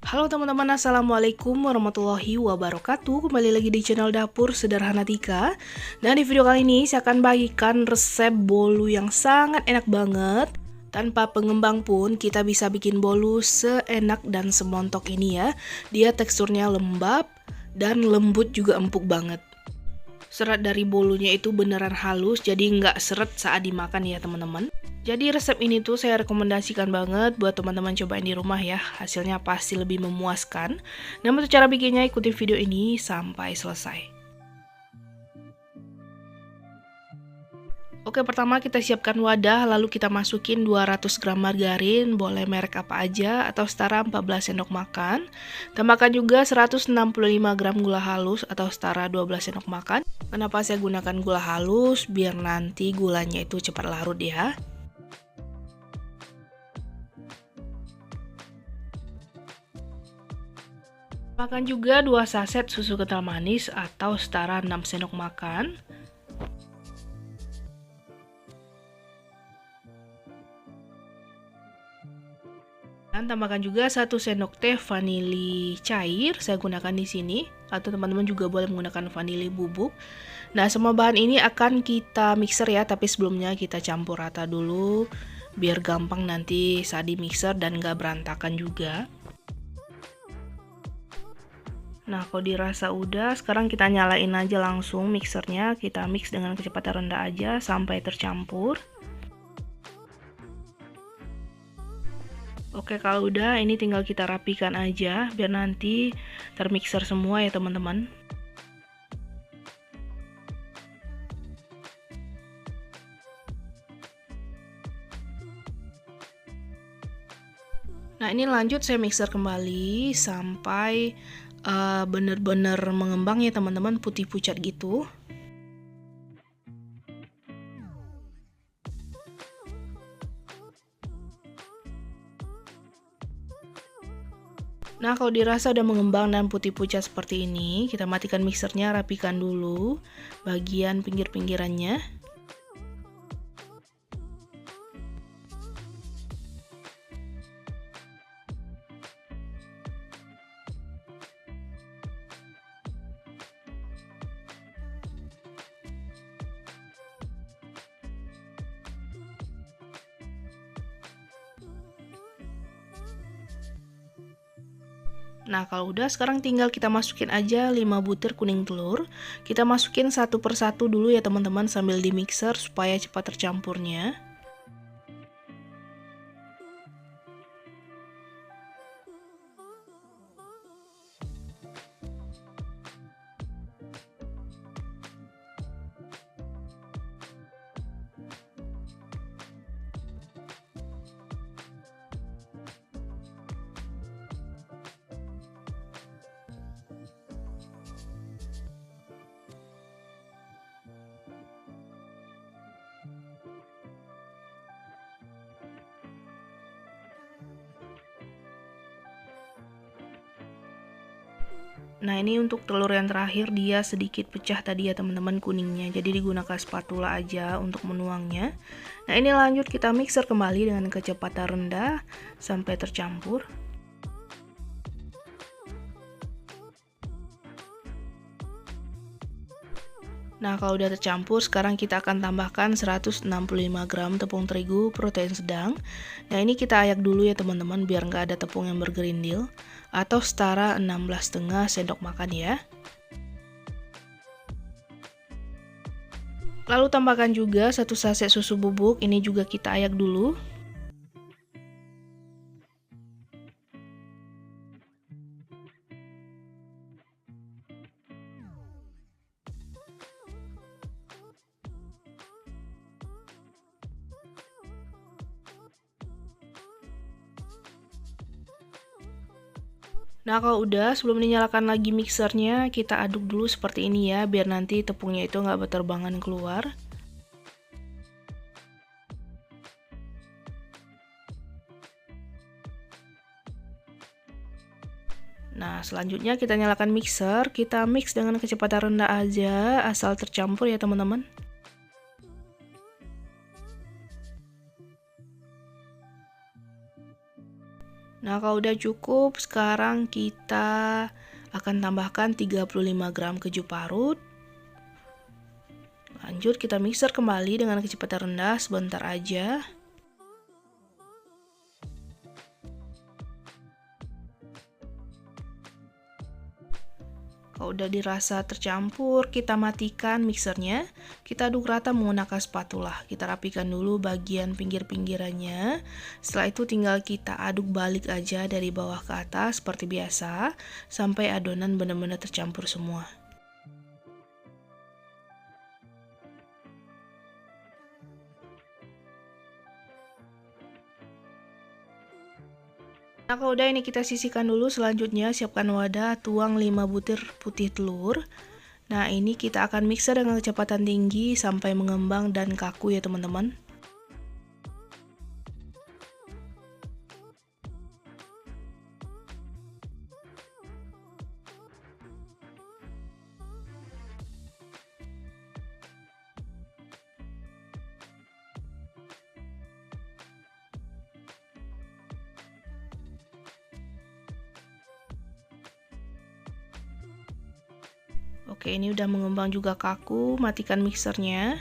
Halo teman-teman, Assalamualaikum warahmatullahi wabarakatuh. Kembali lagi di channel Dapur Sederhana Tika. Dan di video kali ini saya akan bagikan resep bolu yang sangat enak banget. Tanpa pengembang pun kita bisa bikin bolu seenak dan semontok ini ya. Dia teksturnya lembab dan lembut juga empuk banget. Serat dari bolunya itu beneran halus, jadi nggak seret saat dimakan ya teman-teman. Jadi resep ini tuh saya rekomendasikan banget buat teman-teman cobain di rumah ya. Hasilnya pasti lebih memuaskan. Nah, untuk cara bikinnya ikuti video ini sampai selesai. Oke, pertama kita siapkan wadah, lalu kita masukin 200 gram margarin, boleh merek apa aja atau setara 14 sendok makan. Tambahkan juga 165 gram gula halus atau setara 12 sendok makan. Kenapa saya gunakan gula halus? Biar nanti gulanya itu cepat larut ya. Makan juga 2 saset susu kental manis atau setara 6 sendok makan. Dan tambahkan juga 1 sendok teh vanili cair, saya gunakan di sini, atau teman-teman juga boleh menggunakan vanili bubuk. Nah, semua bahan ini akan kita mixer ya, tapi sebelumnya kita campur rata dulu, biar gampang nanti saat di mixer dan gak berantakan juga. Nah, kalau dirasa udah, sekarang kita nyalain aja langsung mixernya, kita mix dengan kecepatan rendah aja sampai tercampur. Oke, kalau udah ini tinggal kita rapikan aja biar nanti termixer semua ya teman-teman. Nah, ini lanjut saya mixer kembali sampai bener-bener mengembang ya teman-teman, putih pucat gitu. Nah, kalau dirasa udah mengembang dan putih pucat seperti ini, kita matikan mixernya, rapikan dulu bagian pinggir-pinggirannya. Nah, kalau udah sekarang tinggal kita masukin aja 5 butir kuning telur. Kita masukin satu persatu dulu ya teman-teman sambil di mixer supaya cepat tercampurnya. Nah, ini untuk telur yang terakhir dia sedikit pecah tadi ya teman-teman kuningnya. Jadi digunakan spatula aja untuk menuangnya. Nah, ini lanjut kita mixer kembali dengan kecepatan rendah sampai tercampur. Nah, kalau udah tercampur, sekarang kita akan tambahkan 165 gram tepung terigu protein sedang. Nah, ini kita ayak dulu ya teman-teman biar nggak ada tepung yang bergerindil, atau setara 16,5 sendok makan ya. Lalu tambahkan juga 1 saset susu bubuk, ini juga kita ayak dulu. Nah, kalau udah, sebelum dinyalakan lagi mixernya, kita aduk dulu seperti ini ya, biar nanti tepungnya itu nggak berterbangan keluar. Nah, selanjutnya kita nyalakan mixer, kita mix dengan kecepatan rendah aja, asal tercampur ya teman-teman. Nah, kalau udah cukup, sekarang kita akan tambahkan 35 gram keju parut. Lanjut kita mixer kembali dengan kecepatan rendah sebentar aja. Kalau udah dirasa tercampur, kita matikan mixernya. Kita aduk rata menggunakan spatula. Kita rapikan dulu bagian pinggir-pinggirannya. Setelah itu tinggal kita aduk balik aja dari bawah ke atas seperti biasa, sampai adonan benar-benar tercampur semua. Nah, kalau udah ini kita sisihkan dulu. Selanjutnya siapkan wadah, tuang 5 butir putih telur. Nah, ini kita akan mixer dengan kecepatan tinggi sampai mengembang dan kaku ya teman-teman. Oke, ini udah mengembang juga kaku, matikan mixernya.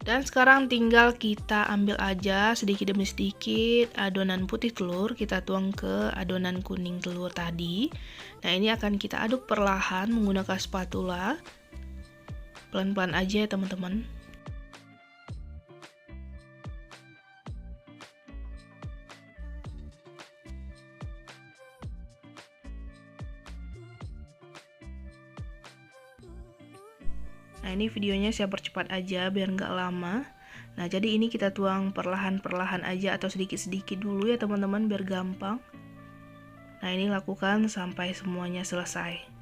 Dan sekarang tinggal kita ambil aja sedikit demi sedikit adonan putih telur, kita tuang ke adonan kuning telur tadi. Nah, ini akan kita aduk perlahan menggunakan spatula. Pelan-pelan aja ya teman-teman. Nah, ini videonya saya percepat aja biar nggak lama. Nah, jadi ini kita tuang perlahan-perlahan aja atau sedikit-sedikit dulu ya teman-teman biar gampang. Nah, ini lakukan sampai semuanya selesai.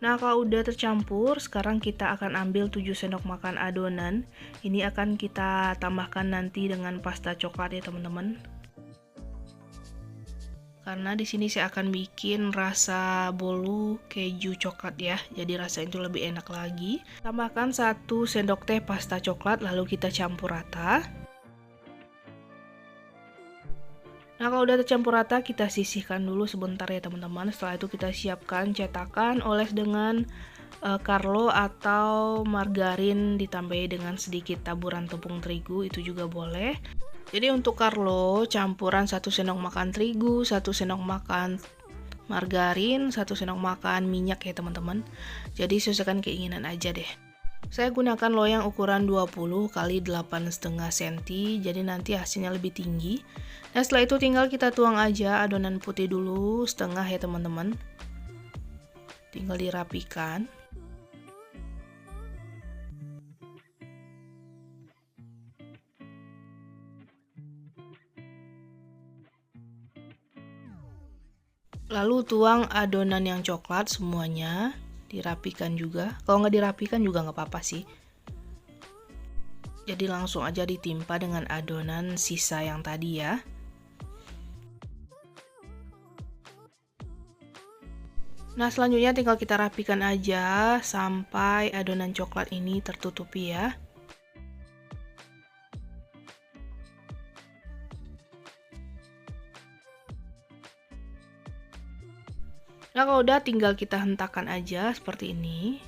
Nah, kalau udah tercampur, sekarang kita akan ambil 7 sendok makan adonan. Ini akan kita tambahkan nanti dengan pasta coklat ya, teman-teman. Karena di sini saya akan bikin rasa bolu keju coklat ya. Jadi rasanya itu lebih enak lagi. Tambahkan 1 sendok teh pasta coklat lalu kita campur rata. Nah, kalau udah tercampur rata, kita sisihkan dulu sebentar ya teman-teman. Setelah itu kita siapkan cetakan, oles dengan Carlo atau margarin ditambahi dengan sedikit taburan tepung terigu, itu juga boleh. Jadi untuk Carlo, campuran 1 sendok makan terigu, 1 sendok makan margarin, 1 sendok makan minyak ya teman-teman. Jadi sesuaikan keinginan aja deh. Saya gunakan loyang ukuran 20 x 8,5 cm, jadi nanti hasilnya lebih tinggi. Nah, setelah itu tinggal kita tuang aja adonan putih dulu setengah ya teman-teman. Tinggal dirapikan. Lalu tuang adonan yang coklat semuanya, dirapikan juga. Kalau nggak dirapikan juga nggak apa-apa sih. Jadi langsung aja ditimpa dengan adonan sisa yang tadi ya. Nah, selanjutnya tinggal kita rapikan aja sampai adonan coklat ini tertutupi ya. Nah, kalau udah tinggal kita hentakan aja seperti ini,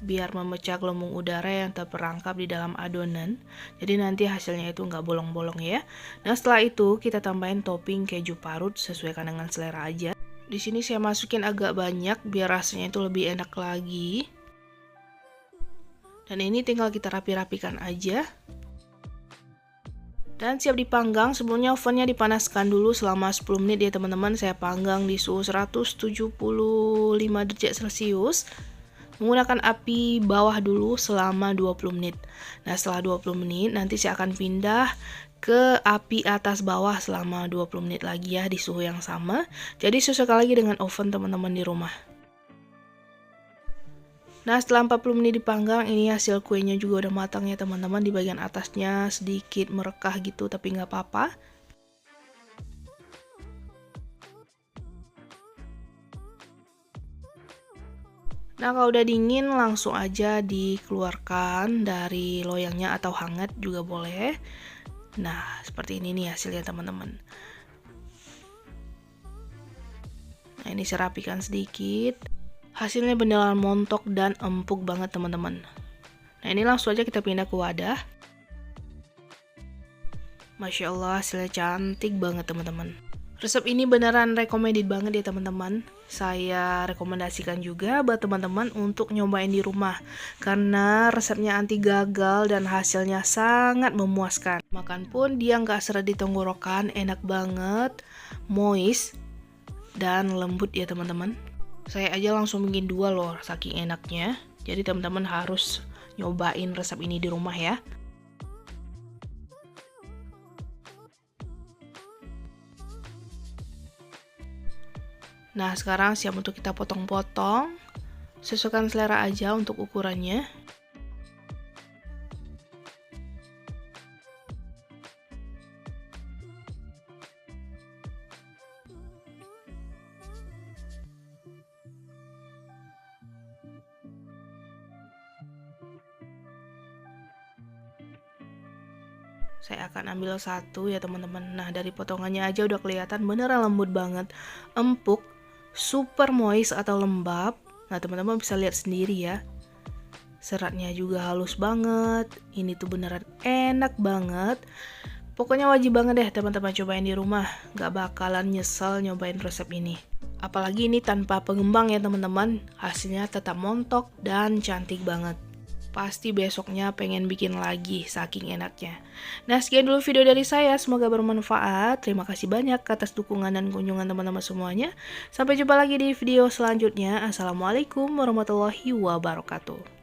biar memecah gelembung udara yang terperangkap di dalam adonan. Jadi nanti hasilnya itu nggak bolong-bolong ya. Nah, setelah itu kita tambahin topping keju parut sesuaikan dengan selera aja. Di sini saya masukin agak banyak biar rasanya itu lebih enak lagi. Dan ini tinggal kita rapi-rapikan aja. Dan siap dipanggang. Sebelumnya ovennya dipanaskan dulu selama 10 menit ya teman-teman. Saya panggang di suhu 175 derajat Celcius. Menggunakan api bawah dulu selama 20 menit. Nah, setelah 20 menit nanti saya akan pindah ke api atas bawah selama 20 menit lagi ya di suhu yang sama. Jadi sesuaikan lagi dengan oven teman-teman di rumah. Nah, setelah 40 menit dipanggang, ini hasil kuenya juga udah matang ya teman-teman. Di bagian atasnya sedikit merekah gitu, tapi nggak apa-apa. Nah, kalau udah dingin langsung aja dikeluarkan dari loyangnya atau hangat juga boleh. Nah, seperti ini nih hasilnya teman-teman. Nah, ini saya rapikan sedikit. Hasilnya beneran montok dan empuk banget teman-teman. Nah, ini langsung aja kita pindah ke wadah. Masya Allah, hasilnya cantik banget teman-teman. Resep ini beneran recommended banget ya teman-teman. Saya rekomendasikan juga buat teman-teman untuk nyobain di rumah. Karena resepnya anti gagal dan hasilnya sangat memuaskan. Makan pun dia nggak seret di tenggorokan, enak banget, moist, dan lembut ya teman-teman. Saya aja langsung bikin 2 loh, saking enaknya. Jadi teman-teman harus nyobain resep ini di rumah ya. Nah, sekarang siap untuk kita potong-potong. Sesuaikan selera aja untuk ukurannya. Saya akan ambil satu ya teman-teman. Nah, dari potongannya aja udah kelihatan beneran lembut banget, empuk, super moist atau lembab. Nah, teman-teman bisa lihat sendiri ya. Seratnya juga halus banget. Ini tuh beneran enak banget. Pokoknya wajib banget deh teman-teman cobain di rumah. Gak bakalan nyesel nyobain resep ini. Apalagi ini tanpa pengembang ya teman-teman. Hasilnya tetap montok dan cantik banget. Pasti besoknya pengen bikin lagi, saking enaknya. Nah, sekian dulu video dari saya. Semoga bermanfaat. Terima kasih banyak atas dukungan dan kunjungan teman-teman semuanya. Sampai jumpa lagi di video selanjutnya. Assalamualaikum warahmatullahi wabarakatuh.